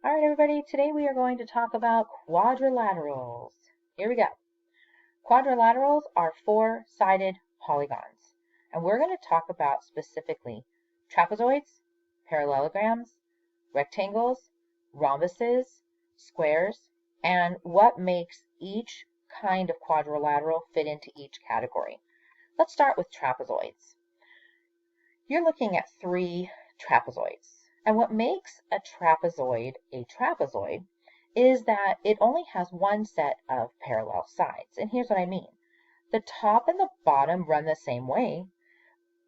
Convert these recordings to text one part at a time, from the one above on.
All right, everybody, today we are going to talk about quadrilaterals. Here we go. Quadrilaterals are four-sided polygons, and we're going to talk about specifically trapezoids, parallelograms, rectangles, rhombuses, squares, and what makes each kind of quadrilateral fit into each category. Let's start with trapezoids. You're looking at three trapezoids. And what makes a trapezoid is that it only has one set of parallel sides. And here's what I mean. The top and the bottom run the same way,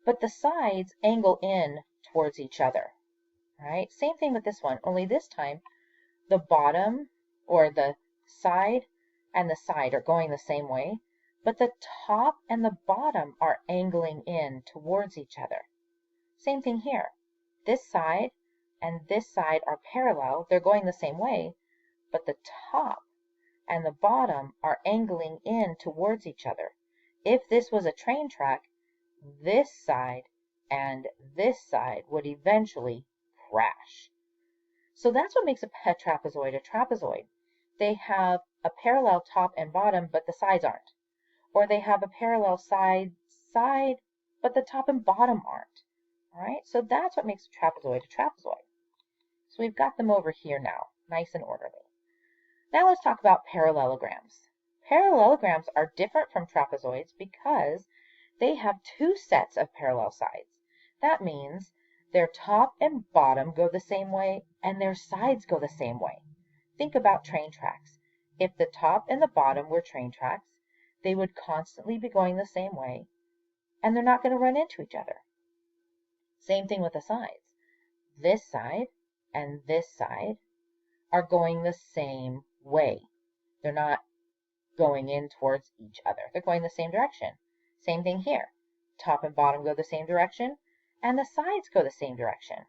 but the sides angle in towards each other. Right? Same thing with this one, only this time the bottom or the side and the side are going the same way, but the top and the bottom are angling in towards each other. Same thing here. This side and this side are parallel. They're going the same way, but the top and the bottom are angling in towards each other. If this was a train track, this side and this side would eventually crash. So that's what makes a trapezoid a trapezoid. They have a parallel top and bottom, but the sides aren't. Or they have a parallel side, but the top and bottom aren't. All right, so that's what makes a trapezoid a trapezoid. So we've got them over here now, nice and orderly. Now let's talk about parallelograms. Parallelograms are different from trapezoids because they have two sets of parallel sides. That means their top and bottom go the same way and their sides go the same way. Think about train tracks. If the top and the bottom were train tracks, they would constantly be going the same way and they're not going to run into each other. Same thing with the sides. This side and this side are going the same way. They're not going in towards each other. They're going the same direction. Same thing here. Top and bottom go the same direction, and the sides go the same direction.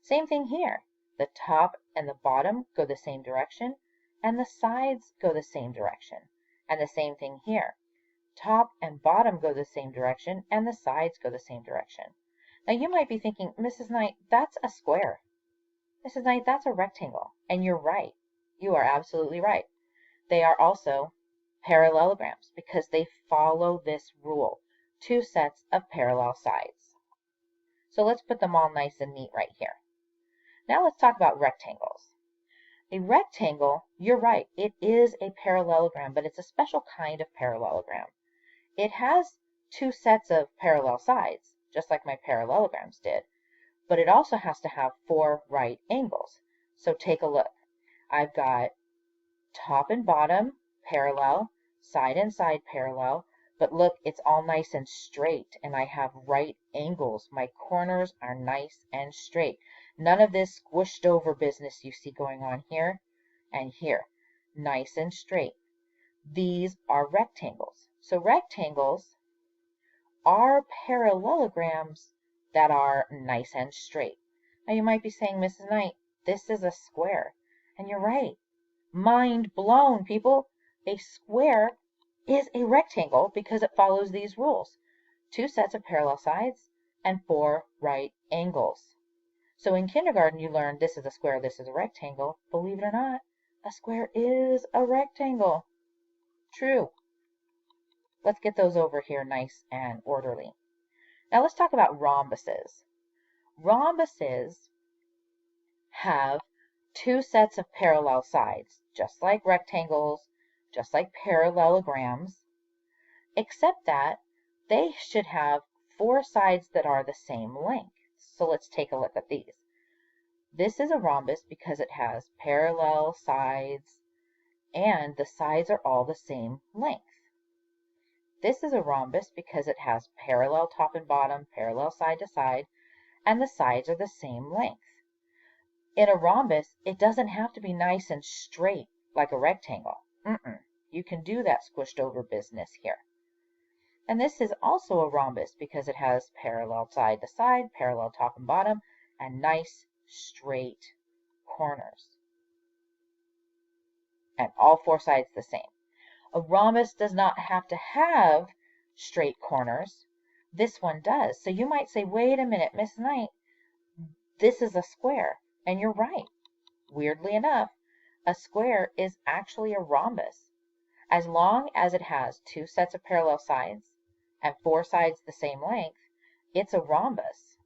Same thing here. The top and the bottom go the same direction, and the sides go the same direction. And the same thing here. Top and bottom go the same direction, and the sides go the same direction. Now you might be thinking, Mrs. Knight, that's a square. Mrs. Knight, that's a rectangle. And you're right. You are absolutely right. They are also parallelograms because they follow this rule. Two sets of parallel sides. So let's put them all nice and neat right here. Now let's talk about rectangles. A rectangle, you're right, it is a parallelogram, but it's a special kind of parallelogram. It has two sets of parallel sides, just like my parallelograms did, but it also has to have four right angles. So take a look. I've got top and bottom parallel, side and side parallel, but look, it's all nice and straight, and I have right angles. My corners are nice and straight. None of this squished over business you see going on here and here. Nice and straight. These are rectangles. So rectangles are parallelograms that are nice and straight. Now you might be saying, Mrs. Knight, this is a square. And you're right. Mind blown, people. A square is a rectangle because it follows these rules. Two sets of parallel sides and four right angles. So in kindergarten you learned this is a square, this is a rectangle. Believe it or not, a square is a rectangle. True. Let's get those over here nice and orderly. Now let's talk about rhombuses. Rhombuses have two sets of parallel sides, just like rectangles, just like parallelograms, except that they should have four sides that are the same length. So let's take a look at these. This is a rhombus because it has parallel sides and the sides are all the same length. This is a rhombus because it has parallel top and bottom, parallel side to side, and the sides are the same length. In a rhombus, it doesn't have to be nice and straight like a rectangle. You can do that squished over business here. And this is also a rhombus because it has parallel side to side, parallel top and bottom, and nice straight corners. And all four sides the same. A rhombus does not have to have straight corners. This one does. So you might say, wait a minute, Miss Knight, this is a square. And you're right. weirdly enough, a square is actually a rhombus. As long as it has 2 sets of parallel sides and 4 sides the same length, it's a rhombus.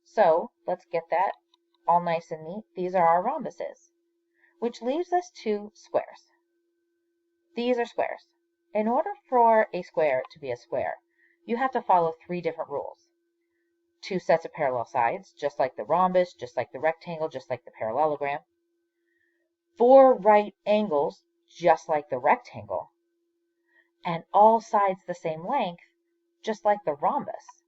So let's get that all nice and neat. These are our rhombuses, which leaves us 2 squares. These are squares. In order for a square to be a square, you have to follow 3 different rules. 2 sets of parallel sides, just like the rhombus, just like the rectangle, just like the parallelogram. 4 right angles, just like the rectangle. And all sides the same length, just like the rhombus.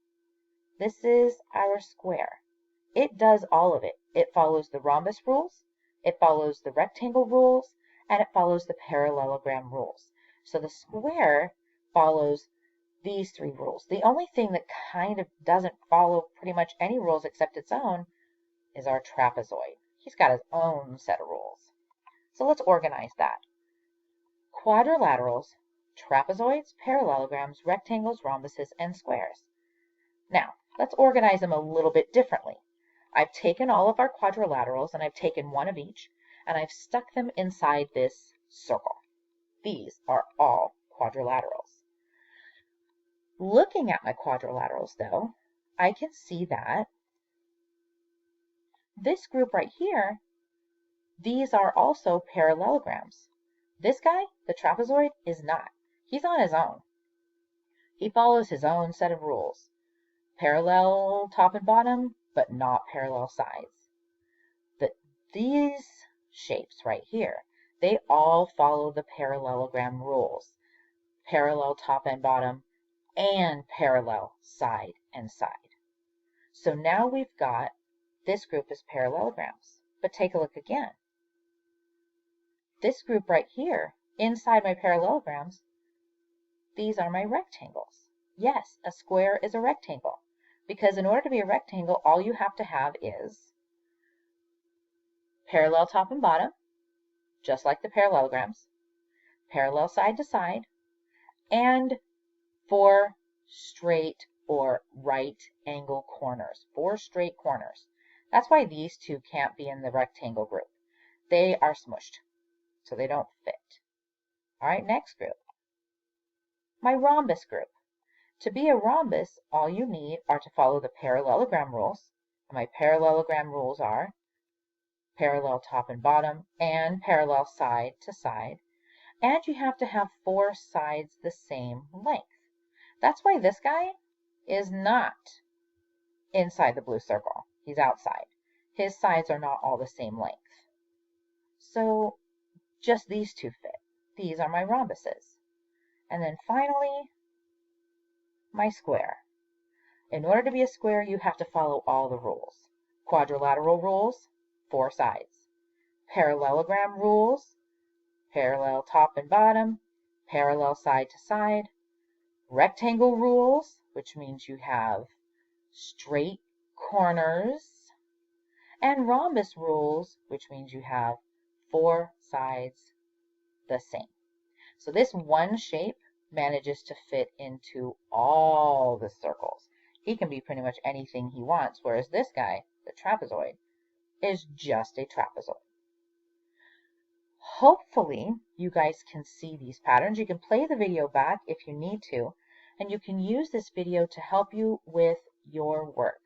This is our square. It does all of it. It follows the rhombus rules, it follows the rectangle rules, and it follows the parallelogram rules. So the square follows these 3 rules. The only thing that kind of doesn't follow pretty much any rules except its own is our trapezoid. He's got his own set of rules. So let's organize that. Quadrilaterals, trapezoids, parallelograms, rectangles, rhombuses, and squares. Now, let's organize them a little bit differently. I've taken all of our quadrilaterals, and I've taken one of each, and I've stuck them inside this circle. These are all quadrilaterals. Looking at my quadrilaterals, though, I can see that this group right here, these are also parallelograms. This guy, the trapezoid, is not. He's on his own. He follows his own set of rules. Parallel top and bottom, but not parallel sides. These shapes right here, they all follow the parallelogram rules. Parallel top and bottom, and parallel side and side. So now we've got this group is parallelograms. But take a look again. This group right here, inside my parallelograms, these are my rectangles. Yes, a square is a rectangle, because in order to be a rectangle, all you have to have is parallel top and bottom, just like the parallelograms, parallel side to side, and 4 straight or right angle corners, 4 straight corners. That's why these 2 can't be in the rectangle group. They are smushed, so they don't fit. All right, next group. My rhombus group. To be a rhombus, all you need are to follow the parallelogram rules. And my parallelogram rules are parallel top and bottom and parallel side to side. And you have to have 4 sides the same length. That's why this guy is not inside the blue circle. He's outside. His sides are not all the same length. So just these 2 fit. These are my rhombuses. And then finally, my square. In order to be a square, you have to follow all the rules. Quadrilateral rules, 4 sides. Parallelogram rules, parallel top and bottom, parallel side to side. Rectangle rules, which means you have straight corners. And rhombus rules, which means you have 4 sides the same. So this one shape manages to fit into all the circles. He can be pretty much anything he wants, whereas this guy, the trapezoid, is just a trapezoid. Hopefully, you guys can see these patterns. You can play the video back if you need to, and you can use this video to help you with your work.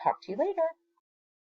Talk to you later.